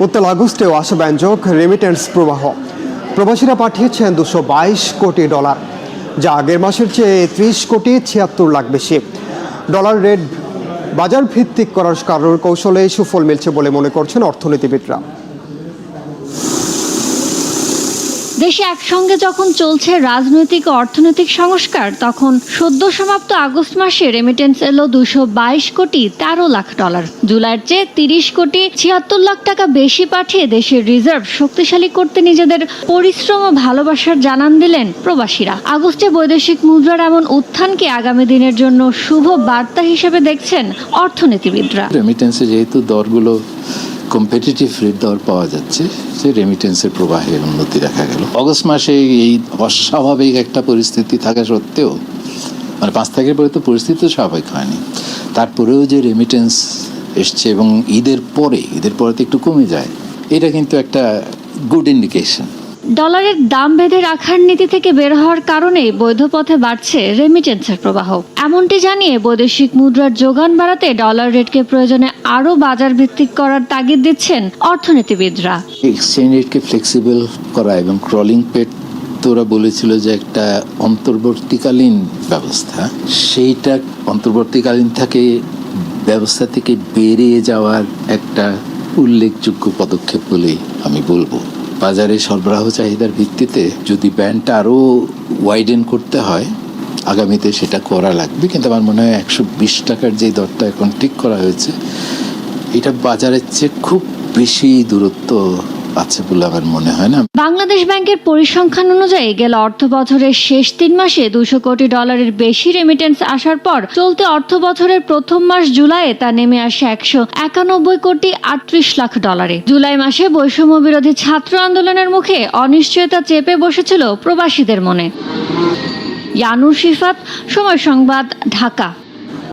উত্তাল আগস্টেও আশাব্যঞ্জক রেমিটেন্স প্রবাহ। প্রবাসীরা পাঠিয়েছেন $222 কোটি, যা আগের মাসের চেয়ে 30,76,00,000 বেশি। ডলার রেট বাজার ভিত্তিক করার কৌশলে সুফল মিলছে বলে মনে করছেন অর্থনীতিবিদরা। দেশে একসঙ্গে যখন চলছে রাজনৈতিক ও অর্থনৈতিক সংস্কার, তখন সদ্য সমাপ্ত আগস্ট মাসে রেমিটেন্স এলো $222 কোটি 13 লাখ। জুলাইয়ের চেয়ে 30,76,00,000 টাকা বেশি পাঠিয়ে দেশের রিজার্ভ শক্তিশালী করতে নিজেদের পরিশ্রম ও ভালোবাসার জানান দিলেন প্রবাসীরা। আগস্টে বৈদেশিক মুদ্রার এমন উত্থানকে আগামী দিনের জন্য শুভ বার্তা হিসেবে দেখছেন অর্থনীতিবিদরা। রেমিটেন্সে যেহেতু দরগুলো কম্পিটিটিভ রেট দর পাওয়া যাচ্ছে, যে রেমিটেন্সের প্রবাহের উন্নতি দেখা গেল। অগস্ট মাসে এই অস্বাভাবিক একটা পরিস্থিতি থাকা সত্ত্বেও, মানে 5 তারিখের পরে তো পরিস্থিতি স্বাভাবিক হয়নি, তারপরেও যে রেমিটেন্স এসছে এবং ঈদের পরে তো একটু কমে যায়, এটা কিন্তু একটা গুড ইন্ডিকেশন। ডলারের দাম বেঁধে রাখার নীতি থেকে বের হওয়ার কারণে বৈধ পথে বাড়ছে রেমিটেন্সের প্রবাহ। এমনটি জানিয়ে বৈদেশিক মুদ্রার যোগান বাড়াতে ডলার রেটকে প্রয়োজনে আরও বাজার ভিত্তিক করার তাগিদ দিচ্ছেন অর্থনীতিবিদরা। এক্সচেঞ্জ রেটকে ফ্লেক্সিবল করা এবং ক্রলিং পেট তোরা বলেছিল যে একটা অন্তর্বর্তীকালীন ব্যবস্থা, সেইটা অন্তর্বর্তীকালীন ব্যবস্থা থেকে বেরিয়ে যাওয়ার একটা উল্লেখযোগ্য পদক্ষেপ বলেই আমি বলবো। বাজারে সরবরাহ চাহিদার ভিত্তিতে যদি ব্যান্ডটা আরও ওয়াইডেন করতে হয়, আগামীতে সেটা করা লাগবে। কিন্তু আমার মনে হয় 120 টাকার যে দরটা এখন ঠিক করা হয়েছে, এটা বাজারের চেয়ে খুব বেশি দূরত্ব আছে বলে আমার মনে হয় না। বাংলাদেশ ব্যাংকের পরিসংখ্যান অনুযায়ী গেল অর্থ বছরের শেষ 3 মাসে $200 কোটি বেশি রেমিটেন্স আসার পর চলতি অর্থ বছরের প্রথম মাস জুলাইয়ে তা নেমে আসে $191 কোটি 38 লাখ। জুলাই মাসে বৈষম্য বিরোধী ছাত্র আন্দোলনের মুখে অনিশ্চয়তা চেপে বসেছিল প্রবাসীদের মনে। ইয়ানুর শিফাত, সময় সংবাদ, ঢাকা।